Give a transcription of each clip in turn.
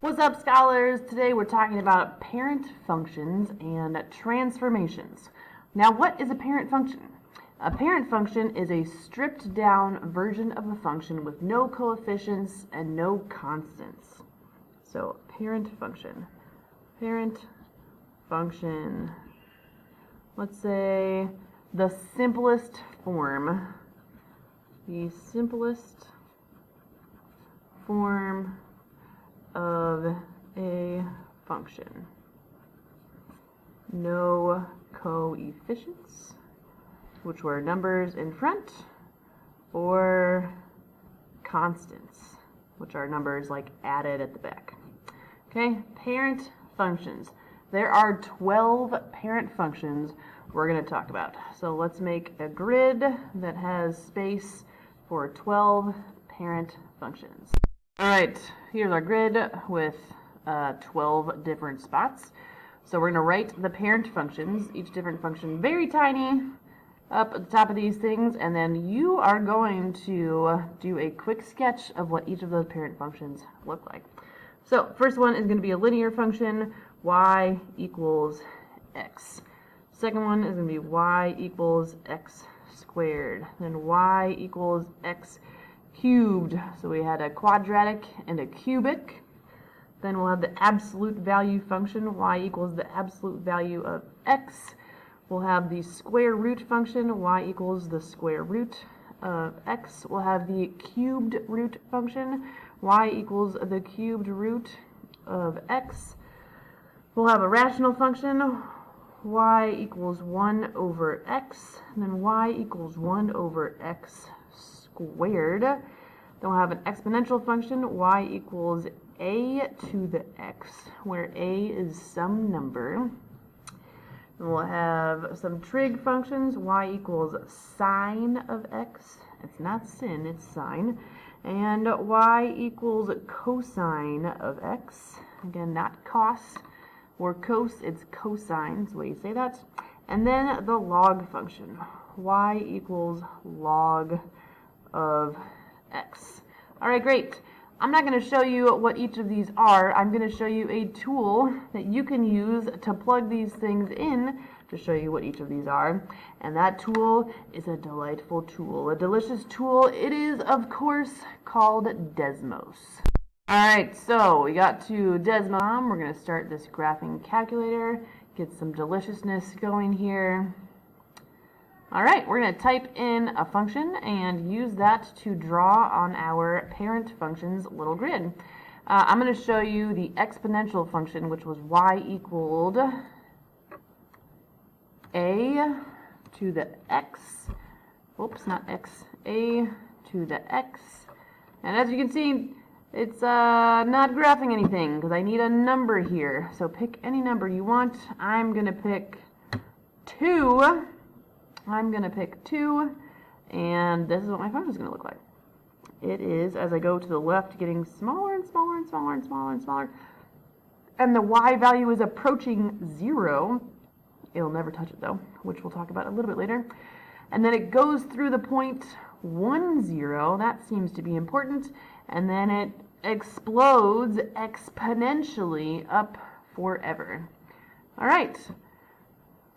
What's up, scholars? Today we're talking about parent functions and transformations. Now, what is a parent function? A parent function is a stripped down version of a function with no coefficients and no constants. So, parent function. Parent function. Let's say the simplest form. The simplest form of a function. No coefficients, which were numbers in front, or constants, which are numbers like added at the back. Okay, parent functions. There are 12 parent functions we're going to talk about. So let's make a grid that has space for 12 parent functions. All right, here's our grid with 12 different spots. So we're going to write the parent functions, each different function very tiny, up at the top of these things, and then you are going to do a quick sketch of what each of those parent functions look like. So first one is going to be a linear function, y equals x. Second one is going to be y equals x squared. Then y equals x cubed. So we had a quadratic and a cubic. Then we'll have the absolute value function, y equals the absolute value of x. We'll have the square root function, y equals the square root of x. We'll have the cubed root function, y equals the cubed root of x. We'll have a rational function, y equals 1 over x, and then y equals 1 over x squared. Then we'll have an exponential function, y equals a to the x, where a is some number. And we'll have some trig functions, y equals sine of x. It's not sin, it's sine. And y equals cosine of x. Again, not cos or cos, it's cosine, is the way you say that. And then the log function, y equals log of x. All right, great. I'm not going to show you what each of these are. I'm going to show you a tool that you can use to plug these things in to show you what each of these are. And that tool is a delightful tool, a delicious tool. It is, of course, called Desmos. All right, so we got to Desmos. We're going to start this graphing calculator, get some deliciousness going here. All right, we're going to type in a function and use that to draw on our parent function's little grid. I'm going to show you the exponential function, which was y equaled a to the x. Oops, not x. A to the x. And as you can see, it's not graphing anything because I need a number here. So pick any number you want. I'm going to pick 2. I'm going to pick 2, and this is what my function is going to look like. It is, as I go to the left, getting smaller and smaller and smaller and smaller and smaller, and the y value is approaching 0. It'll never touch it, though, which we'll talk about a little bit later. And then it goes through the point 1, 0. That seems to be important. And then it explodes exponentially up forever. All right.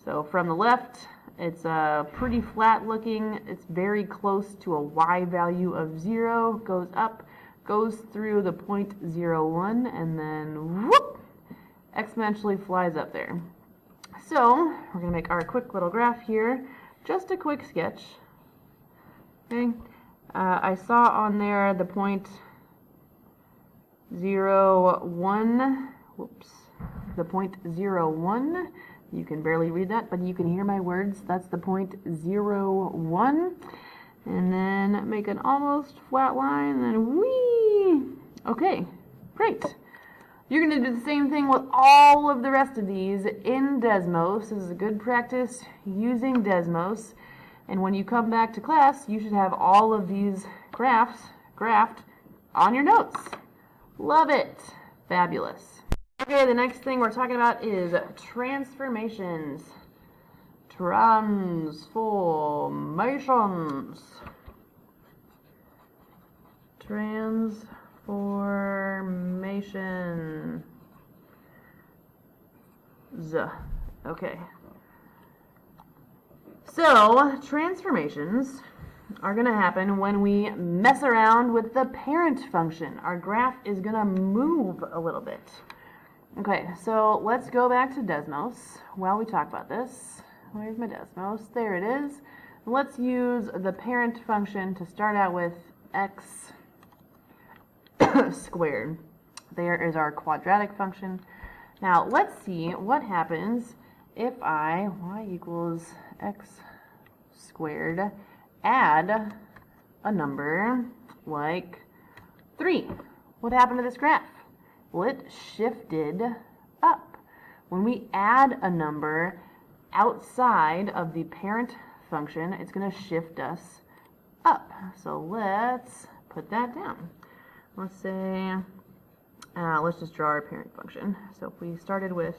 So from the left, it's pretty flat looking. It's very close to a y value of 0. Goes up, goes through the point 0, 1, and then whoop, exponentially flies up there. So we're going to make our quick little graph here. Just a quick sketch. Okay. I saw on there the point 0, 1. Whoops. The point 0, 1. You can barely read that, but you can hear my words. That's the point 0, 1. And then make an almost flat line, and then whee! Okay, great. You're going to do the same thing with all of the rest of these in Desmos. This is a good practice using Desmos. And when you come back to class, you should have all of these graphs graphed on your notes. Love it. Fabulous. Okay, the next thing we're talking about is transformations. Transformations. Transformations. Transformation. Okay. So, transformations are going to happen when we mess around with the parent function. Our graph is going to move a little bit. Okay, so let's go back to Desmos while we talk about this. Where's my Desmos? There it is. Let's use the parent function to start out with x squared. There is our quadratic function. Now, let's see what happens if y equals x squared, add a number like 3. What happened to this graph? Well, it shifted up. When we add a number outside of the parent function, it's going to shift us up. So let's put that down. Let's say, let's just draw our parent function. So if we started with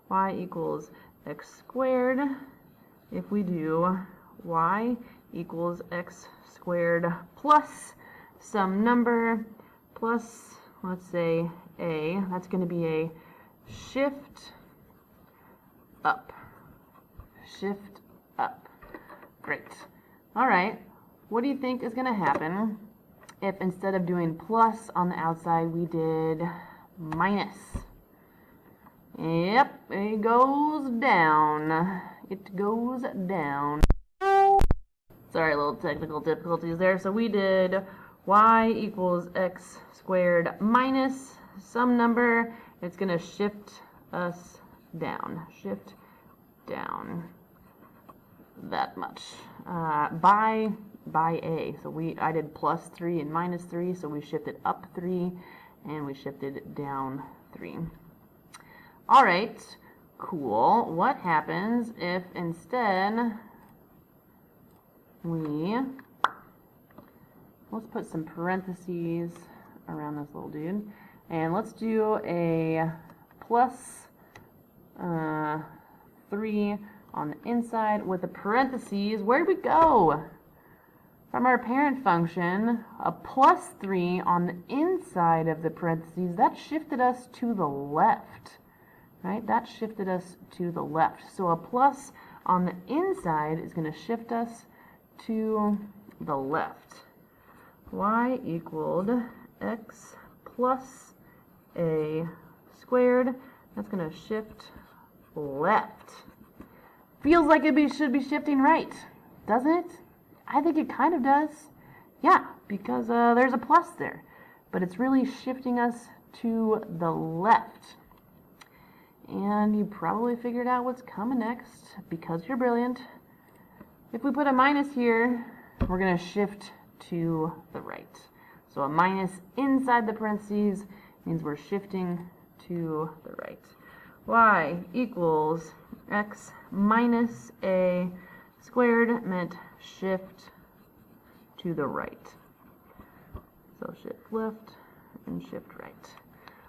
y equals x squared, if we do y equals x squared plus some number plus, let's say, a, that's going to be a shift up. Shift up. Great. All right. What do you think is going to happen if instead of doing plus on the outside, we did minus? Yep, it goes down. It goes down. Sorry, little technical difficulties there. So we did y equals x squared minus some number. It's going to shift us down. Shift down that much by a. So I did plus 3 and minus 3, so we shifted up 3 and we shifted down 3. All right, cool. What happens if instead let's put some parentheses around this little dude, and let's do a plus 3 on the inside with the parentheses. Where did we go? From our parent function, a plus 3 on the inside of the parentheses, that shifted us to the left, right? That shifted us to the left. So a plus on the inside is going to shift us to the left. Y equaled x plus a squared. That's going to shift left. Feels like it should be shifting right, doesn't it? I think it kind of does. Yeah, because there's a plus there. But it's really shifting us to the left. And you probably figured out what's coming next because you're brilliant. If we put a minus here, we're going to shift to the right. So a minus inside the parentheses means we're shifting to the right. Y equals x minus a squared meant shift to the right. So shift left and shift right.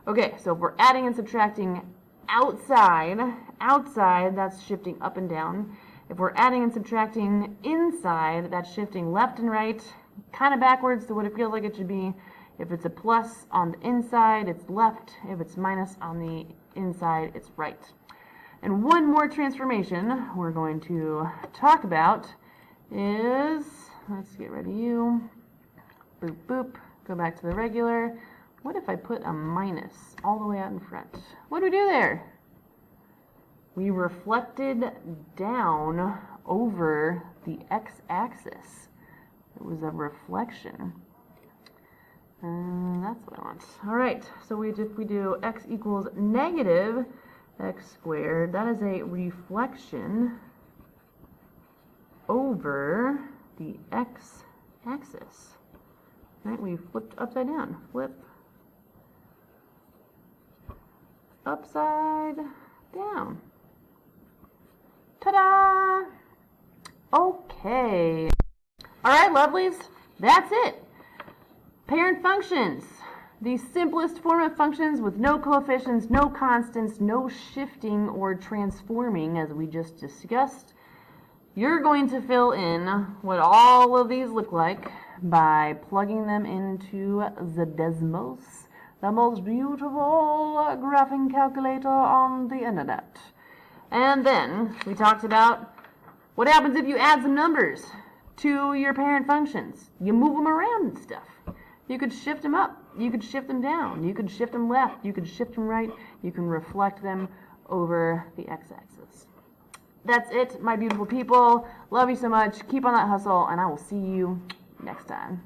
Okay, so if we're adding and subtracting outside, that's shifting up and down. If we're adding and subtracting inside, that's shifting left and right, kind of backwards to what it feels like it should be. If it's a plus on the inside, it's left. If it's minus on the inside, it's right. And one more transformation we're going to talk about is, let's get rid of you, boop, boop, go back to the regular. What if I put a minus all the way out in front? What do we do there? We reflected down over the x-axis. It was a reflection. That's what I want. All right, so if we do x equals negative x squared, that is a reflection over the x-axis. Right, we flipped upside down. Flip upside down. Ta-da! Okay. All right, lovelies, that's it. Parent functions, the simplest form of functions with no coefficients, no constants, no shifting or transforming, as we just discussed. You're going to fill in what all of these look like by plugging them into the Desmos, the most beautiful graphing calculator on the internet. And then we talked about what happens if you add some numbers to your parent functions. You move them around and stuff. You could shift them up, you could shift them down, you could shift them left, you could shift them right, you can reflect them over the x-axis. That's it, my beautiful people. Love you so much. Keep on that hustle, and I will see you next time.